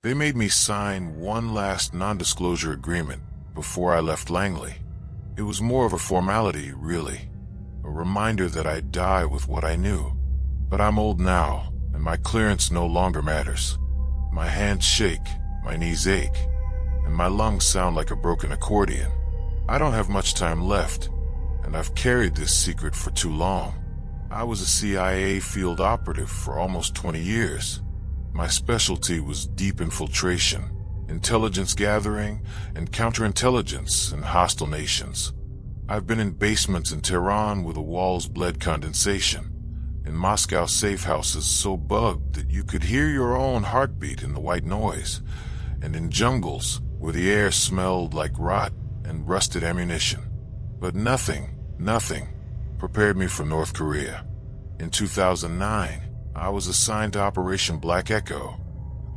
They made me sign one last non-disclosure agreement before I left Langley. It was more of a formality, really. A reminder that I'd die with what I knew. But I'm old now, and my clearance no longer matters. My hands shake, my knees ache, and my lungs sound like a broken accordion. I don't have much time left, and I've carried this secret for too long. I was a CIA field operative for almost 20 years. My specialty was deep infiltration, intelligence gathering, and counterintelligence in hostile nations. I've been in basements in Tehran where the walls bled condensation, in Moscow safe houses so bugged that you could hear your own heartbeat in the white noise, and in jungles where the air smelled like rot and rusted ammunition. But nothing prepared me for North Korea. In 2009, I was assigned to Operation Black Echo,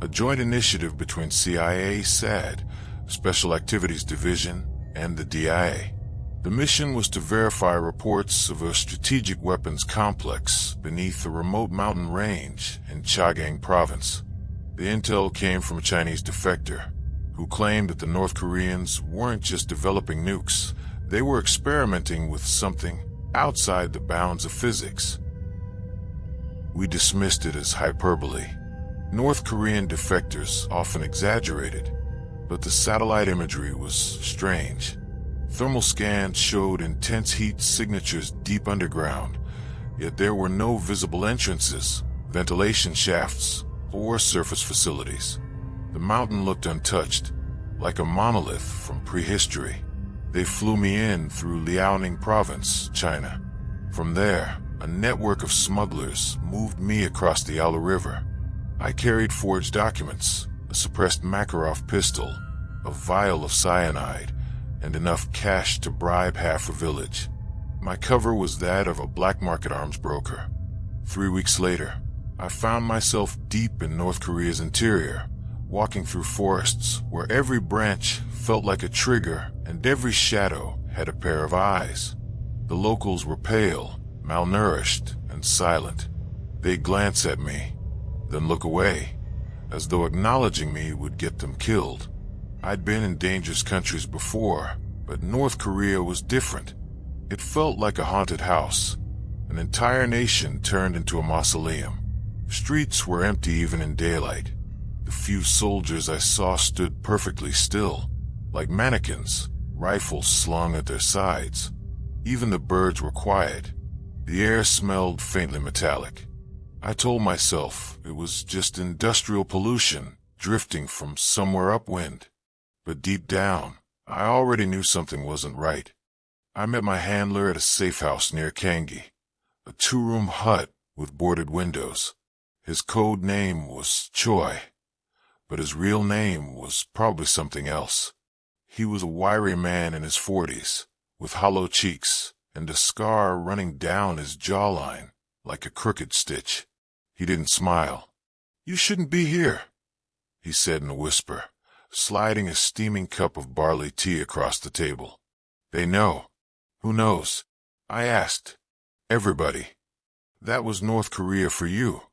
a joint initiative between CIA, SAD, Special Activities Division, and the DIA. The mission was to verify reports of a strategic weapons complex beneath a remote mountain range in Chagang province. The intel came from a Chinese defector who claimed that the North Koreans weren't just developing nukes, they were experimenting with something outside the bounds of physics. We dismissed it as hyperbole. North Korean defectors often exaggerated, but the satellite imagery was strange. Thermal scans showed intense heat signatures deep underground, yet there were no visible entrances, ventilation shafts, or surface facilities. The mountain looked untouched, like a monolith from prehistory. They flew me in through Liaoning Province, China. From there, a network of smugglers moved me across the Yalu River. I carried forged documents, a suppressed Makarov pistol, a vial of cyanide, and enough cash to bribe half a village. My cover was that of a black market arms broker. 3 weeks later, I found myself deep in North Korea's interior, walking through forests where every branch felt like a trigger and every shadow had a pair of eyes. The locals were pale, malnourished, and silent. They'd glance at me, then look away, as though acknowledging me would get them killed. I'd been in dangerous countries before, but North Korea was different. It felt like a haunted house. An entire nation turned into a mausoleum. Streets were empty even in daylight. The few soldiers I saw stood perfectly still, like mannequins, rifles slung at their sides. Even the birds were quiet. The air smelled faintly metallic. I told myself it was just industrial pollution drifting from somewhere upwind. But deep down, I already knew something wasn't right. I met my handler at a safe house near Kangi, a two-room hut with boarded windows. His code name was Choi, but his real name was probably something else. He was a wiry man in his 40s, with hollow cheeks and a scar running down his jawline like a crooked stitch. He didn't smile. "You shouldn't be here," he said in a whisper, sliding a steaming cup of barley tea across the table. "They know." "Who knows?" I asked. "Everybody. That was North Korea for you.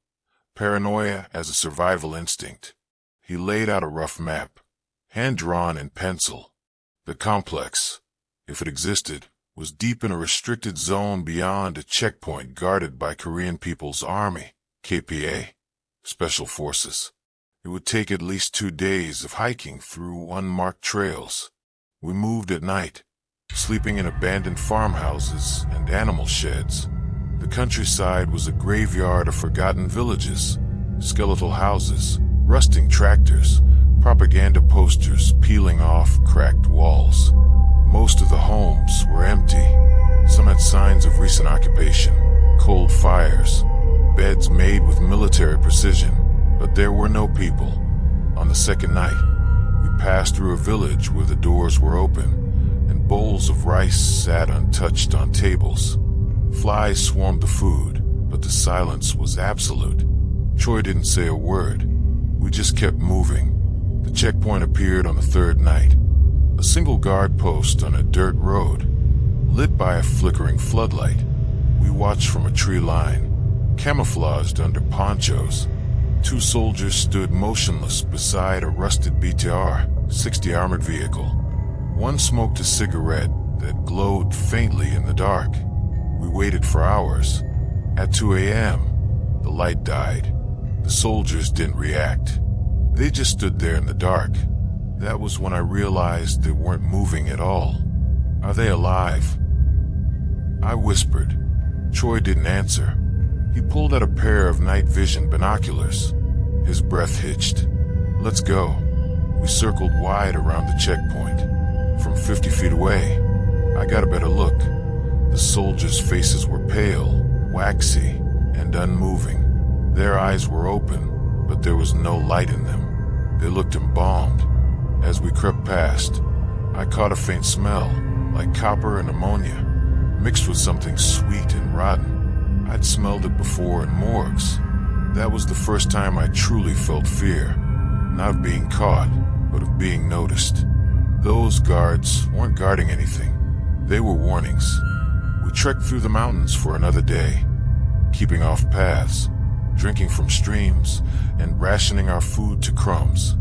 Paranoia as a survival instinct." He laid out a rough map, hand-drawn in pencil. The complex, if it existed, was deep in a restricted zone beyond a checkpoint guarded by Korean People's Army, KPA, Special Forces. It would take at least 2 days of hiking through unmarked trails. We moved at night, sleeping in abandoned farmhouses and animal sheds. The countryside was a graveyard of forgotten villages, skeletal houses, rusting tractors, propaganda posters peeling off cracked walls. Most of the homes were empty. Some had signs of recent occupation, cold fires, beds made with military precision, but there were no people. On the second night, we passed through a village where the doors were open, and bowls of rice sat untouched on tables. Flies swarmed the food, but the silence was absolute. Troy didn't say a word. We just kept moving. The checkpoint appeared on the third night. A single guard post on a dirt road, lit by a flickering floodlight. We watched from a tree line, camouflaged under ponchos. Two soldiers stood motionless beside a rusted BTR-60 armored vehicle. One smoked a cigarette that glowed faintly in the dark. We waited for hours. At 2 a.m., the light died. The soldiers didn't react. They just stood there in the dark. That was when I realized they weren't moving at all. Are they alive? I whispered. Troy didn't answer. He pulled out a pair of night vision binoculars. His breath hitched. Let's go. We circled wide around the checkpoint. From 50 feet away, I got a better look. The soldiers' faces were pale, waxy, and unmoving. Their eyes were open, but there was no light in them. They looked embalmed. As we crept past, I caught a faint smell, like copper and ammonia, mixed with something sweet and rotten. I'd smelled it before in morgues. That was the first time I truly felt fear, not of being caught, but of being noticed. Those guards weren't guarding anything. They were warnings. We trekked through the mountains for another day, keeping off paths, drinking from streams, and rationing our food to crumbs.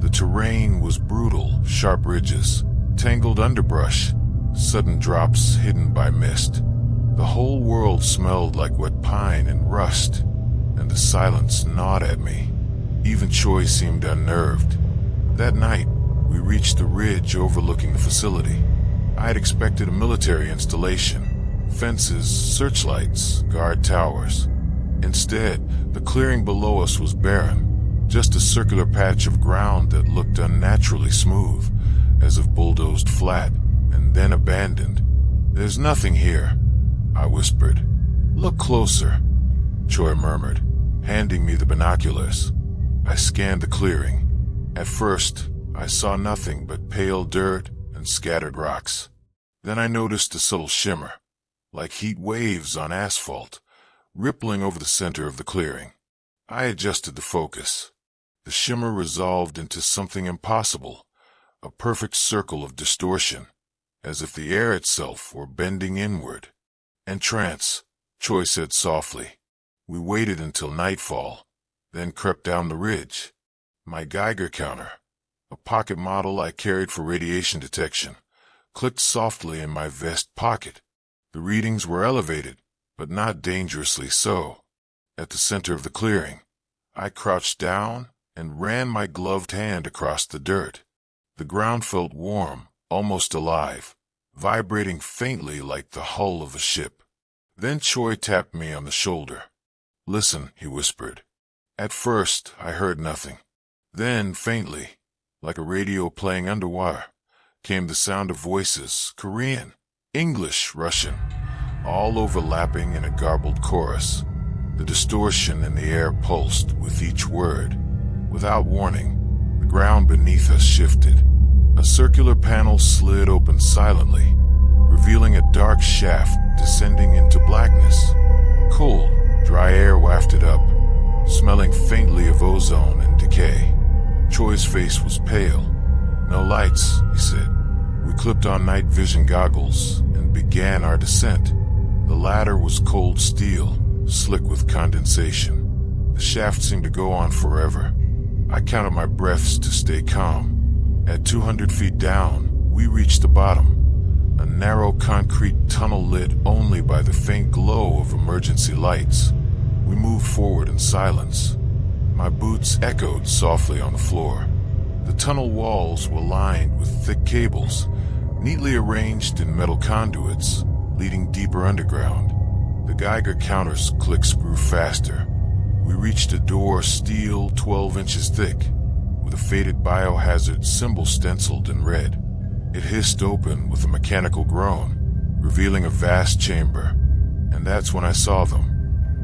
The terrain was brutal, sharp ridges, tangled underbrush, sudden drops hidden by mist. The whole world smelled like wet pine and rust, and the silence gnawed at me. Even Choi seemed unnerved. That night, we reached the ridge overlooking the facility. I had expected a military installation, fences, searchlights, guard towers. Instead, the clearing below us was barren, just a circular patch of ground that looked unnaturally smooth, as if bulldozed flat and then abandoned. There's nothing here, I whispered. Look closer, Choi murmured, handing me the binoculars. I scanned the clearing. At first, I saw nothing but pale dirt and scattered rocks. Then I noticed a subtle shimmer, like heat waves on asphalt, rippling over the center of the clearing. I adjusted the focus. The shimmer resolved into something impossible, a perfect circle of distortion, as if the air itself were bending inward. Entrance, Choi said softly. We waited until nightfall, then crept down the ridge. My Geiger counter, a pocket model I carried for radiation detection, clicked softly in my vest pocket. The readings were elevated, but not dangerously so. At the center of the clearing, I crouched down and ran my gloved hand across the dirt. The ground felt warm, almost alive, vibrating faintly like the hull of a ship. Then Choi tapped me on the shoulder. Listen, he whispered. At first, I heard nothing. Then, faintly, like a radio playing underwater, came the sound of voices, Korean, English, Russian, all overlapping in a garbled chorus. The distortion in the air pulsed with each word. Without warning, the ground beneath us shifted. A circular panel slid open silently, revealing a dark shaft descending into blackness. Cold, dry air wafted up, smelling faintly of ozone and decay. Choi's face was pale. No lights, he said. We clipped on night vision goggles and began our descent. The ladder was cold steel, slick with condensation. The shaft seemed to go on forever. I counted my breaths to stay calm. At 200 feet down, we reached the bottom. A narrow concrete tunnel lit only by the faint glow of emergency lights. We moved forward in silence. My boots echoed softly on the floor. The tunnel walls were lined with thick cables, neatly arranged in metal conduits, leading deeper underground. The Geiger counter's clicks grew faster. We reached a door steel 12 inches thick, with a faded biohazard symbol stenciled in red. It hissed open with a mechanical groan, revealing a vast chamber. And that's when I saw them.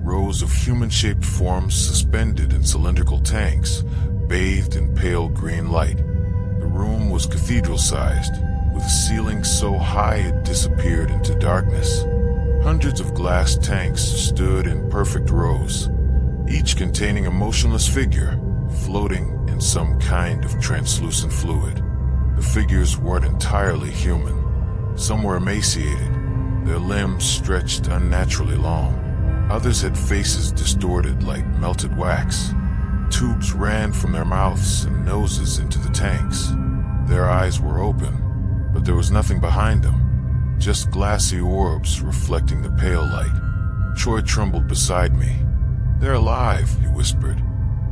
Rows of human-shaped forms suspended in cylindrical tanks, bathed in pale green light. The room was cathedral-sized, with a ceiling so high it disappeared into darkness. Hundreds of glass tanks stood in perfect rows, each containing a motionless figure, floating in some kind of translucent fluid. The figures weren't entirely human. Some were emaciated, their limbs stretched unnaturally long. Others had faces distorted like melted wax. Tubes ran from their mouths and noses into the tanks. Their eyes were open, but there was nothing behind them, just glassy orbs reflecting the pale light. Troy trembled beside me. "They're alive," he whispered.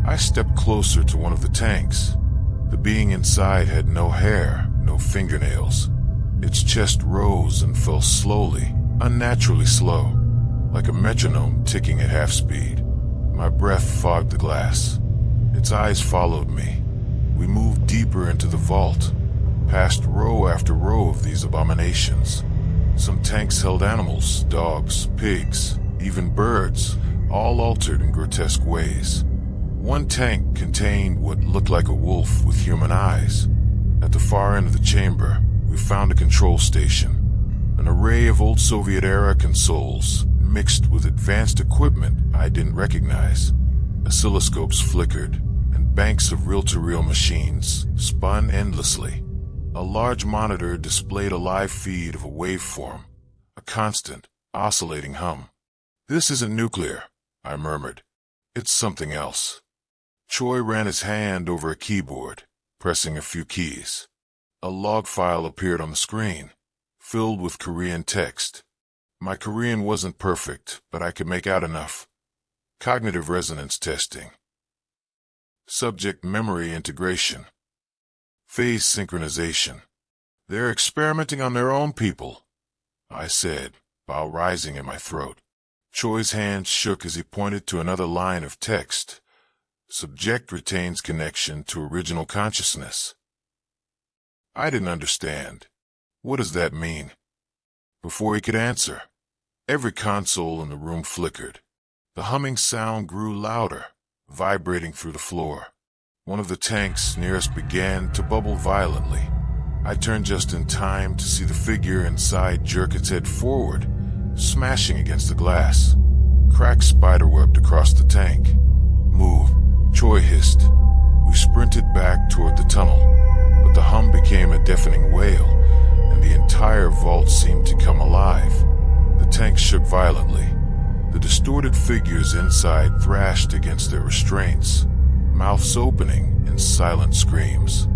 I stepped closer to one of the tanks. The being inside had no hair, no fingernails. Its chest rose and fell slowly, unnaturally slow, like a metronome ticking at half speed. My breath fogged the glass. Its eyes followed me. We moved deeper into the vault, past row after row of these abominations. Some tanks held animals, dogs, pigs, even birds, all altered in grotesque ways. One tank contained what looked like a wolf with human eyes. At the far end of the chamber, we found a control station. An array of old Soviet-era consoles, mixed with advanced equipment I didn't recognize. Oscilloscopes flickered, and banks of reel-to-reel machines spun endlessly. A large monitor displayed a live feed of a waveform, a constant, oscillating hum. "This isn't nuclear," I murmured. "It's something else." Troy ran his hand over a keyboard, pressing a few keys. A log file appeared on the screen, filled with Korean text. My Korean wasn't perfect, but I could make out enough. Cognitive resonance testing. Subject memory integration. Phase synchronization. "They're experimenting on their own people," I said, bile rising in my throat. Troy's hand shook as he pointed to another line of text. "Subject retains connection to original consciousness." I didn't understand. What does that mean? Before he could answer, every console in the room flickered. The humming sound grew louder, vibrating through the floor. One of the tanks near us began to bubble violently. I turned just in time to see the figure inside jerk its head forward, smashing against the glass. Cracks spiderwebbed across the tank. "Move," Troy hissed. We sprinted back toward the tunnel, but the hum became a deafening wail, and the entire vault seemed to come alive. The tank shook violently. The distorted figures inside thrashed against their restraints, mouths opening in silent screams.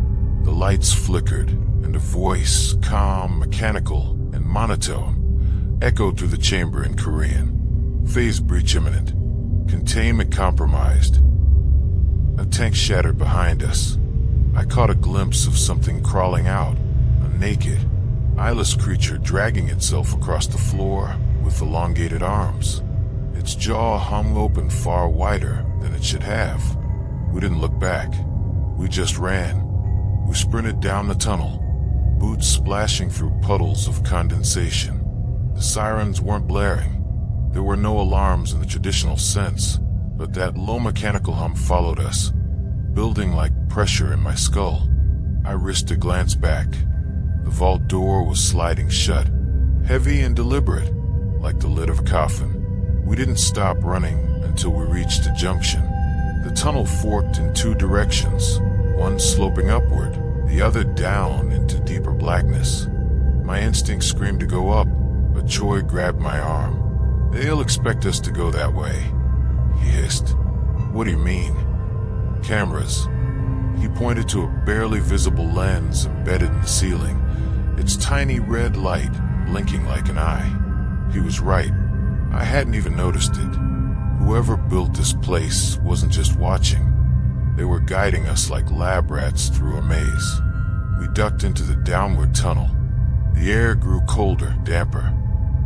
The lights flickered, and a voice, calm, mechanical, and monotone, echoed through the chamber in Korean. "Phase breach imminent. Containment compromised." A tank shattered behind us. I caught a glimpse of something crawling out, a naked, eyeless creature dragging itself across the floor with elongated arms. Its jaw hung open far wider than it should have. We didn't look back. We just ran. We sprinted down the tunnel, boots splashing through puddles of condensation. The sirens weren't blaring. There were no alarms in the traditional sense, but that low mechanical hum followed us, building like pressure in my skull. I risked a glance back. The vault door was sliding shut, heavy and deliberate, like the lid of a coffin. We didn't stop running until we reached a junction. The tunnel forked in two directions, one sloping upward, the other down into deeper blackness. My instinct screamed to go up, but Troy grabbed my arm. "They'll expect us to go that way," he hissed. "What do you mean?" "Cameras." He pointed to a barely visible lens embedded in the ceiling, its tiny red light blinking like an eye. He was right. I hadn't even noticed it. Whoever built this place wasn't just watching. They were guiding us like lab rats through a maze. We ducked into the downward tunnel. The air grew colder, damper.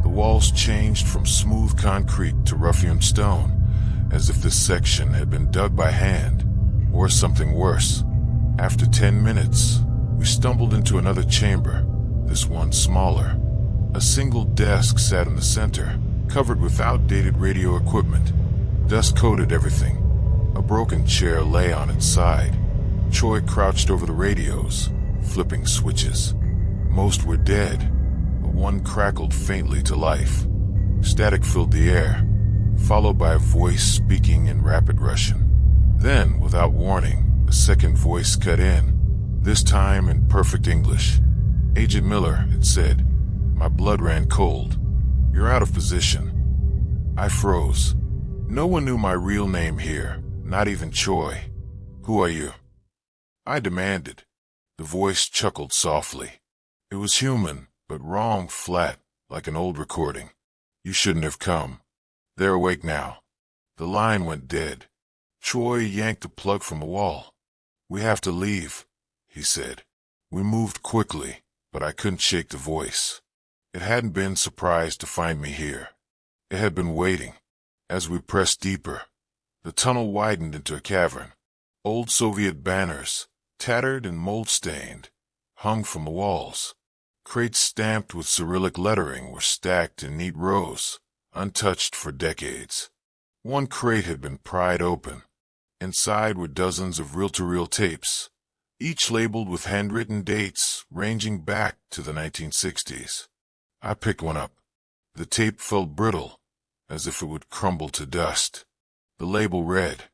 The walls changed from smooth concrete to rough-hewn stone, as if this section had been dug by hand, or something worse. After 10 minutes, we stumbled into another chamber, this one smaller. A single desk sat in the center, covered with outdated radio equipment. Dust coated everything. A broken chair lay on its side. Troy crouched over the radios, flipping switches. Most were dead, but one crackled faintly to life. Static filled the air, followed by a voice speaking in rapid Russian. Then, without warning, a second voice cut in, this time in perfect English. "Agent Miller," it said. My blood ran cold. "You're out of position." I froze. No one knew my real name here, Not even Choi. Who are you? I demanded. The voice chuckled softly. It was human, but wrong flat, like an old recording. You shouldn't have come. They're awake now. The line went dead. Choi yanked the plug from the wall. We have to leave, he said. We moved quickly, but I couldn't shake the voice. It hadn't been surprised to find me here. It had been waiting. As we pressed deeper, the tunnel widened into a cavern. Old Soviet banners, tattered and mold-stained, hung from the walls. Crates stamped with Cyrillic lettering were stacked in neat rows, untouched for decades. One crate had been pried open. Inside were dozens of reel-to-reel tapes, each labeled with handwritten dates ranging back to the 1960s. I picked one up. The tape felt brittle, as if it would crumble to dust. The label read,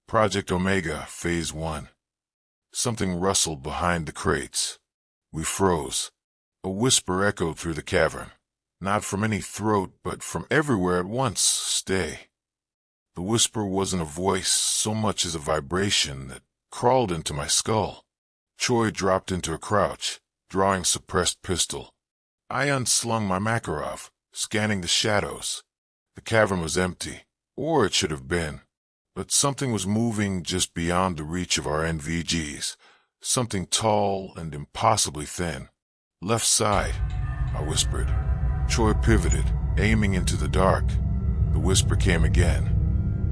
Project Omega, Phase 1. Something rustled behind the crates. We froze. A whisper echoed through the cavern, not from any throat, but from everywhere at once. Stay. The whisper wasn't a voice so much as a vibration that crawled into my skull. Choi dropped into a crouch, drawing suppressed pistol. I unslung my Makarov, scanning the shadows. The cavern was empty, or it should have been, but something was moving just beyond the reach of our NVGs, something tall and impossibly thin. Left side, I whispered. Choi pivoted, aiming into the dark. The whisper came again.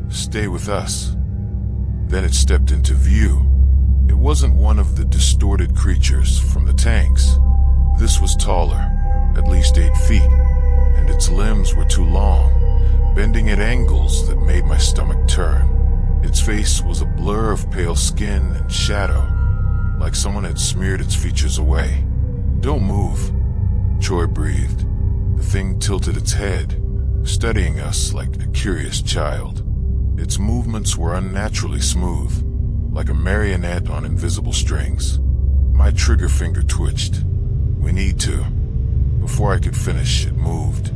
Stay with us. Then it stepped into view. It wasn't one of the distorted creatures from the tanks. This was taller, at least 8 feet, and its limbs were too long, bending at angles that made my stomach turn. Its face was a blur of pale skin and shadow, like someone had smeared its features away. Don't move, Choi breathed. The thing tilted its head, studying us like a curious child. Its movements were unnaturally smooth, like a marionette on invisible strings. My trigger finger twitched. We need to. Before I could finish, it moved.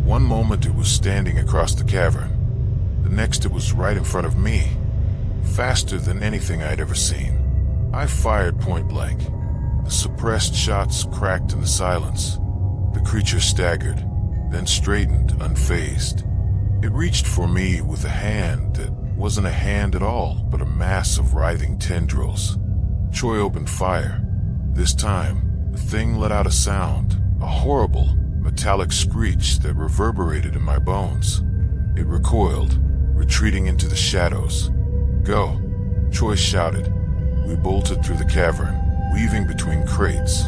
One moment it was standing across the cavern. The next it was right in front of me, faster than anything I'd ever seen. I fired point blank. The suppressed shots cracked in the silence. The creature staggered, then straightened, unfazed. It reached for me with a hand that wasn't a hand at all, but a mass of writhing tendrils. Choi opened fire. This time, the thing let out a sound, a horrible, metallic screech that reverberated in my bones. It recoiled, retreating into the shadows. Go, Choi shouted. We bolted through the cavern, weaving between crates.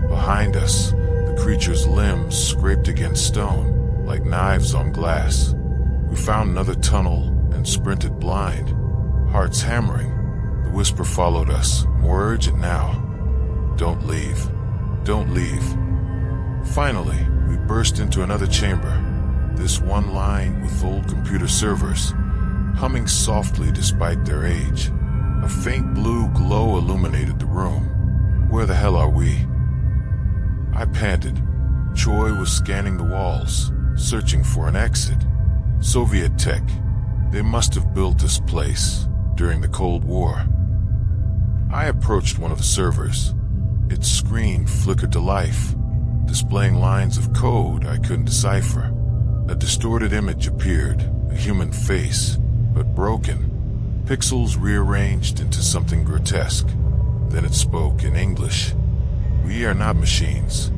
Behind us, the creature's limbs scraped against stone, like knives on glass. We found another tunnel and sprinted blind, hearts hammering. The whisper followed us, more urgent now. Don't leave. Don't leave. Finally, we burst into another chamber, this one line with old computer servers, humming softly despite their age. A faint blue glow illuminated the room. Where the hell are we? I panted. Choi was scanning the walls, searching for an exit. Soviet tech. They must have built this place during the Cold War. I approached one of the servers. Its screen flickered to life, displaying lines of code I couldn't decipher. A distorted image appeared, a human face, but broken. Pixels rearranged into something grotesque. Then it spoke in English. We are not machines.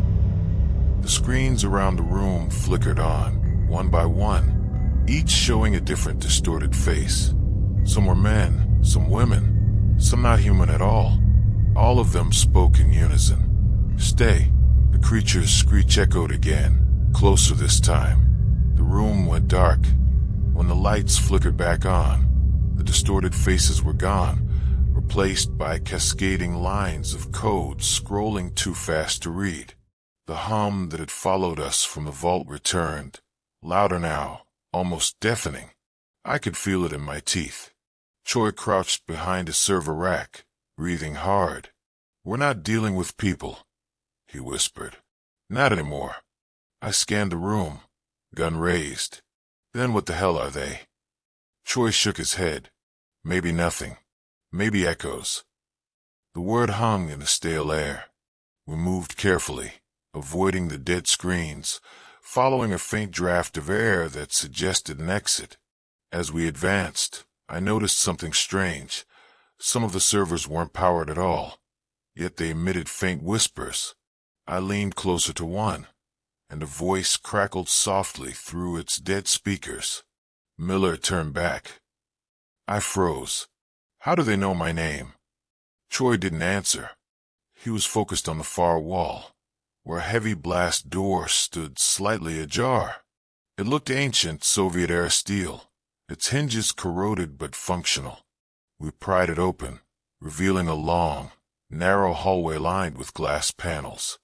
The screens around the room flickered on, one by one, each showing a different distorted face. Some were men, some women, some not human at all. All of them spoke in unison. Stay. The creature's screech echoed again, closer this time. The room went dark. When the lights flickered back on, the distorted faces were gone, replaced by cascading lines of code scrolling too fast to read. The hum that had followed us from the vault returned, louder now, almost deafening. I could feel it in my teeth. Choi crouched behind a server rack, breathing hard. We're not dealing with people, he whispered. Not anymore. I scanned the room, gun raised. Then what the hell are they? Choi shook his head. Maybe nothing. Maybe echoes. The word hung in the stale air. We moved carefully, avoiding the dead screens, following a faint draft of air that suggested an exit. As we advanced, I noticed something strange. Some of the servers weren't powered at all, yet they emitted faint whispers. I leaned closer to one, and a voice crackled softly through its dead speakers. Miller turned back. I froze. How do they know my name? Troy didn't answer. He was focused on the far wall, where a heavy blast door stood slightly ajar. It looked ancient Soviet-era steel, its hinges corroded but functional. We pried it open, revealing a long, narrow hallway lined with glass panels.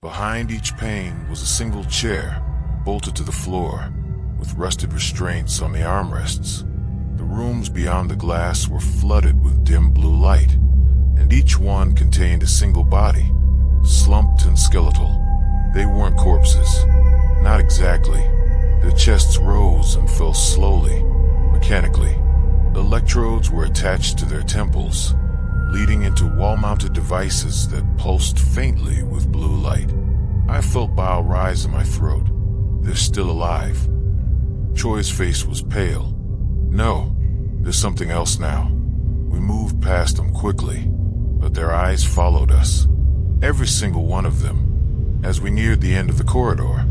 Behind each pane was a single chair, bolted to the floor, with rusted restraints on the armrests. The rooms beyond the glass were flooded with dim blue light, and each one contained a single body, slumped and skeletal. They weren't corpses. Not exactly. Their chests rose and fell slowly, mechanically. Electrodes were attached to their temples, leading into wall-mounted devices that pulsed faintly with blue light. I felt bile rise in my throat. They're still alive. Choi's face was pale. No, there's something else now. We moved past them quickly, but their eyes followed us. Every single one of them. As we neared the end of the corridor,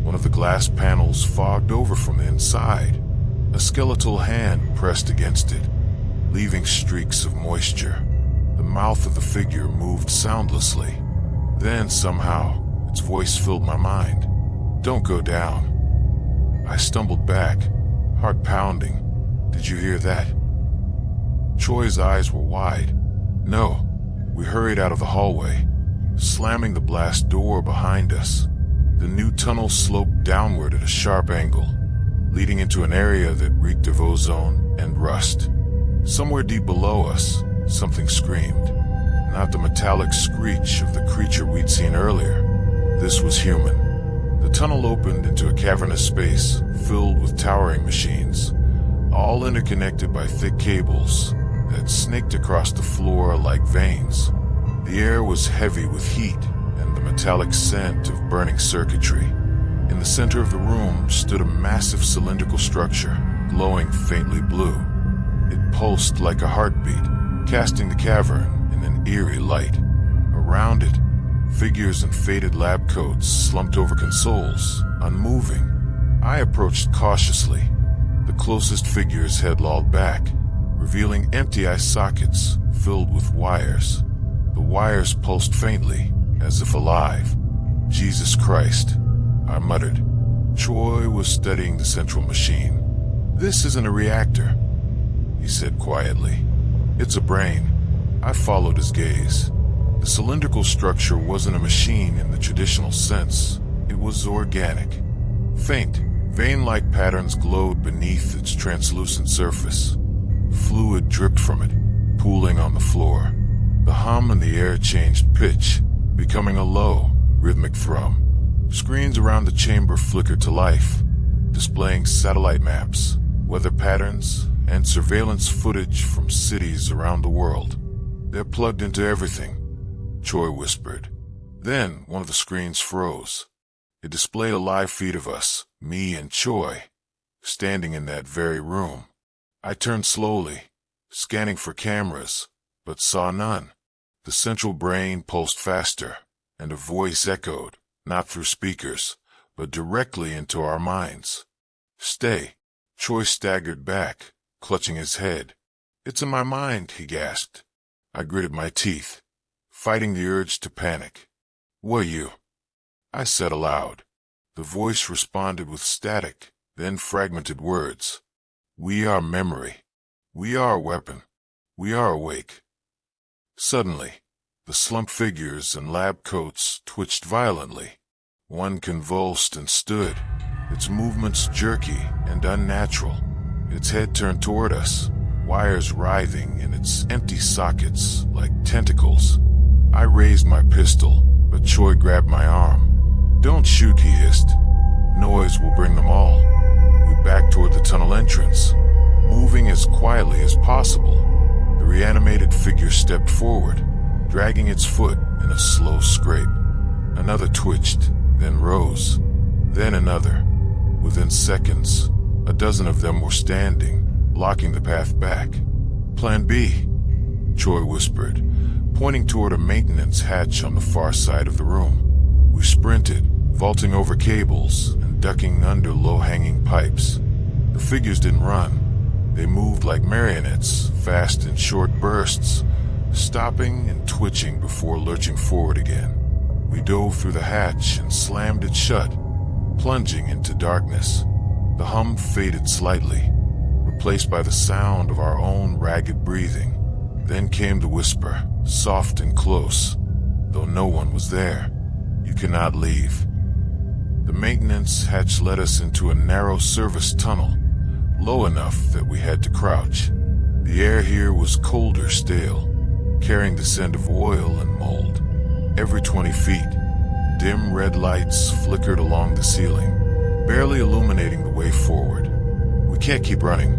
one of the glass panels fogged over from the inside. A skeletal hand pressed against it, leaving streaks of moisture. The mouth of the figure moved soundlessly. Then, somehow, its voice filled my mind. Don't go down. I stumbled back, heart pounding. Did you hear that? Troy's eyes were wide. No. We hurried out of the hallway, slamming the blast door behind us. The new tunnel sloped downward at a sharp angle, leading into an area that reeked of ozone and rust. Somewhere deep below us, something screamed. Not the metallic screech of the creature we'd seen earlier. This was human. The tunnel opened into a cavernous space filled with towering machines, all interconnected by thick cables that snaked across the floor like veins. The air was heavy with heat and the metallic scent of burning circuitry. In the center of the room stood a massive cylindrical structure, glowing faintly blue. It pulsed like a heartbeat, casting the cavern in an eerie light. Around it, figures in faded lab coats slumped over consoles, unmoving. I approached cautiously. The closest figure's head lolled back, revealing empty eye sockets filled with wires. The wires pulsed faintly, as if alive. Jesus Christ, I muttered. Troy was studying the central machine. This isn't a reactor, he said quietly. It's a brain. I followed his gaze. The cylindrical structure wasn't a machine in the traditional sense. It was organic. Faint, vein-like patterns glowed beneath its translucent surface. Fluid dripped from it, pooling on the floor. The hum in the air changed pitch, becoming a low, rhythmic thrum. Screens around the chamber flickered to life, displaying satellite maps, weather patterns, and surveillance footage from cities around the world. They're plugged into everything, Troy whispered. Then one of the screens froze. It displayed a live feed of us, me and Troy, standing in that very room. I turned slowly, scanning for cameras, but saw none. The central brain pulsed faster, and a voice echoed, not through speakers, but directly into our minds. Stay. Troy staggered back, clutching his head. It's in my mind, he gasped. I gritted my teeth, fighting the urge to panic. Were you? I said aloud. The voice responded with static, then fragmented words. We are memory. We are a weapon. We are awake. Suddenly, the slumped figures in lab coats twitched violently. One convulsed and stood, its movements jerky and unnatural. Its head turned toward us, wires writhing in its empty sockets like tentacles. I raised my pistol, but Troy grabbed my arm. Don't shoot, he hissed. Noise will bring them all. We backed toward the tunnel entrance. Moving as quietly as possible, the reanimated figure stepped forward, dragging its foot in a slow scrape. Another twitched, then rose, then another. Within seconds, a dozen of them were standing, blocking the path back. "Plan B," Choi whispered, pointing toward a maintenance hatch on the far side of the room. We sprinted, vaulting over cables and ducking under low-hanging pipes. The figures didn't run. They moved like marionettes, fast in short bursts, stopping and twitching before lurching forward again. We dove through the hatch and slammed it shut, plunging into darkness. The hum faded slightly, replaced by the sound of our own ragged breathing. Then came the whisper, soft and close, though no one was there. "You cannot leave." The maintenance hatch led us into a narrow service tunnel, low enough that we had to crouch. The air here was colder stale, carrying the scent of oil and mold. Every 20 feet, dim red lights flickered along the ceiling, barely illuminating the way forward. "We can't keep running,"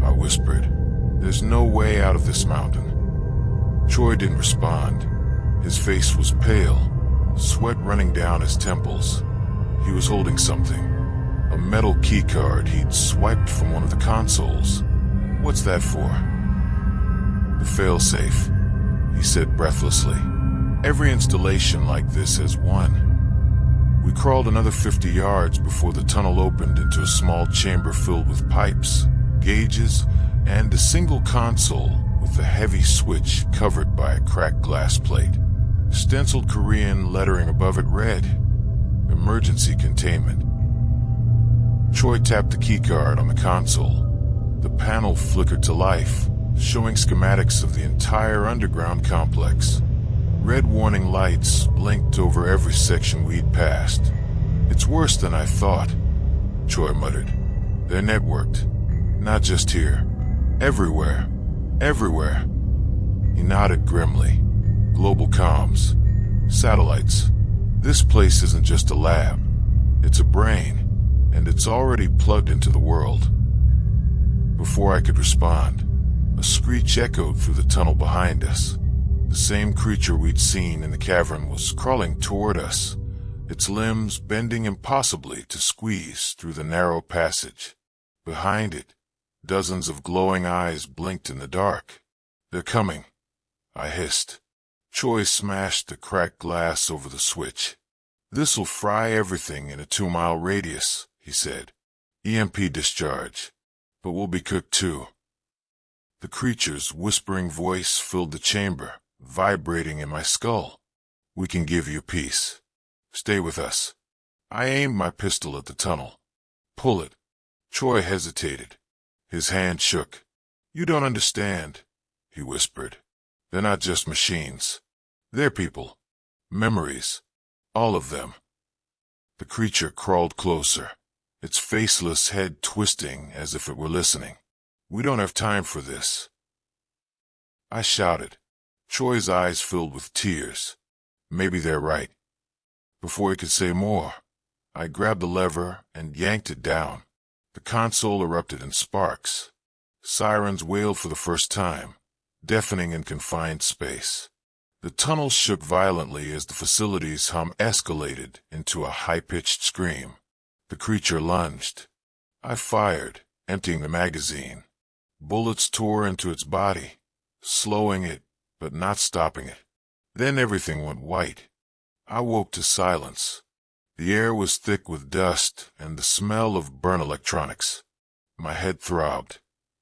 I whispered. "There's no way out of this mountain." Choi didn't respond. His face was pale, sweat running down his temples. He was holding something, a metal keycard he'd swiped from one of the consoles. "What's that for?" "The failsafe," he said breathlessly. "Every installation like this has one." We crawled another 50 yards before the tunnel opened into a small chamber filled with pipes, gauges, and a single console with a heavy switch covered by a cracked glass plate. Stenciled Korean lettering above it read, "Emergency Containment." Choi tapped the keycard on the console. The panel flickered to life, showing schematics of the entire underground complex. Red warning lights blinked over every section we'd passed. "It's worse than I thought," Choi muttered. "They're networked. Not just here. Everywhere. Everywhere." He nodded grimly. "Global comms. Satellites. This place isn't just a lab. It's a brain, and it's already plugged into the world." Before I could respond, a screech echoed through the tunnel behind us. The same creature we'd seen in the cavern was crawling toward us, its limbs bending impossibly to squeeze through the narrow passage. Behind it, dozens of glowing eyes blinked in the dark. "They're coming," I hissed. Choi smashed the cracked glass over the switch. "This'll fry everything in a 2-mile radius," he said. "EMP discharge. But we'll be cooked too." The creature's whispering voice filled the chamber, vibrating in my skull. "We can give you peace. Stay with us." I aimed my pistol at the tunnel. "Pull it." Choi hesitated. His hand shook. "You don't understand," he whispered. "They're not just machines. They're people. Memories. All of them." The creature crawled closer, its faceless head twisting as if it were listening. "We don't have time for this," I shouted. Choi's eyes filled with tears. Maybe they're right. Before he could say more, I grabbed the lever and yanked it down. The console erupted in sparks. Sirens wailed for the first time, deafening in confined space. The tunnel shook violently as the facility's hum escalated into a high-pitched scream. The creature lunged. I fired, emptying the magazine. Bullets tore into its body, slowing it, but not stopping it. Then everything went white. I woke to silence. The air was thick with dust and the smell of burnt electronics. My head throbbed,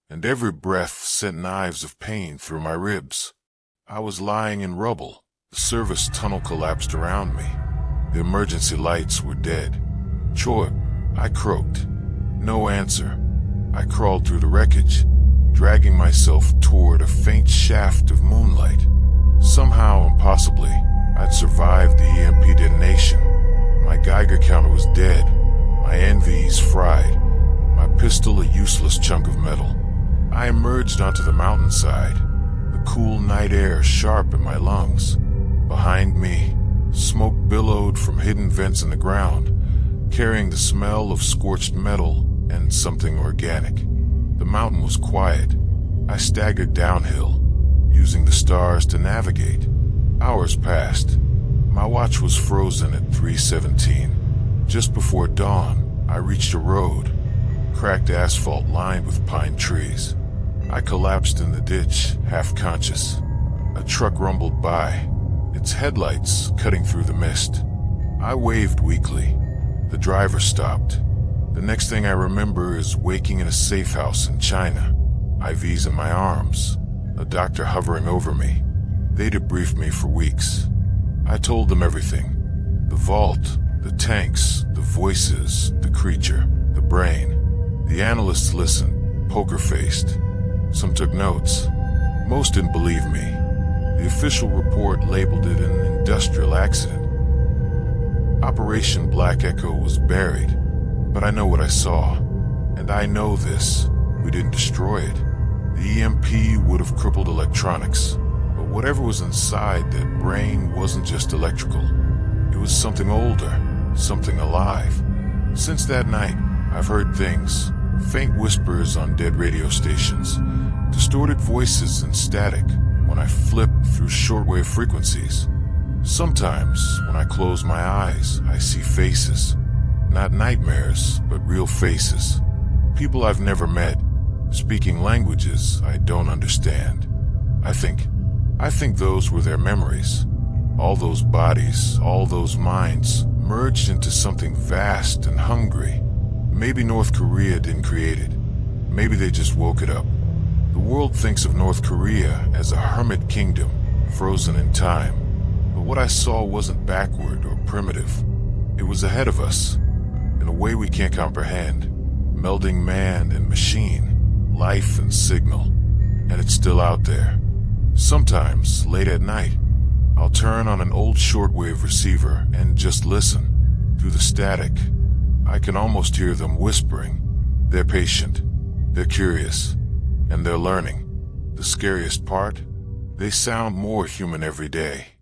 and every breath sent knives of pain through my ribs. I was lying in rubble. The service tunnel collapsed around me. The emergency lights were dead. "Choi," I croaked. No answer. I crawled through the wreckage, dragging myself toward a faint shaft of moonlight. Somehow, impossibly, I'd survived the EMP detonation. My Geiger counter was dead, my NVs fried, my pistol a useless chunk of metal. I emerged onto the mountainside, the cool night air sharp in my lungs. Behind me, smoke billowed from hidden vents in the ground, carrying the smell of scorched metal and something organic. The mountain was quiet. I staggered downhill, using the stars to navigate. Hours passed. My watch was frozen at 3:17. Just before dawn, I reached a road, cracked asphalt lined with pine trees. I collapsed in the ditch, half conscious. A truck rumbled by, its headlights cutting through the mist. I waved weakly. The driver stopped. The next thing I remember is waking in a safe house in China, IVs in my arms, a doctor hovering over me. They debriefed me for weeks. I told them everything. The vault, the tanks, the voices, the creature, the brain. The analysts listened, poker-faced. Some took notes. Most didn't believe me. The official report labeled it an industrial accident. Operation Black Echo was buried, but I know what I saw. And I know this. We didn't destroy it. The EMP would have crippled electronics. But whatever was inside that brain wasn't just electrical. It was something older, something alive. Since that night, I've heard things. Faint whispers on dead radio stations. Distorted voices and static when I flip through shortwave frequencies. Sometimes, when I close my eyes, I see faces. Not nightmares, but real faces. People I've never met, speaking languages I don't understand. I think those were their memories. All those bodies, all those minds, merged into something vast and hungry. Maybe North Korea didn't create it. Maybe they just woke it up. The world thinks of North Korea as a hermit kingdom, frozen in time. But what I saw wasn't backward or primitive. It was ahead of us, in a way we can't comprehend, melding man and machine, life and signal. And it's still out there. Sometimes, late at night, I'll turn on an old shortwave receiver and just listen. Through the static, I can almost hear them whispering. They're patient, they're curious, and they're learning. The scariest part? They sound more human every day.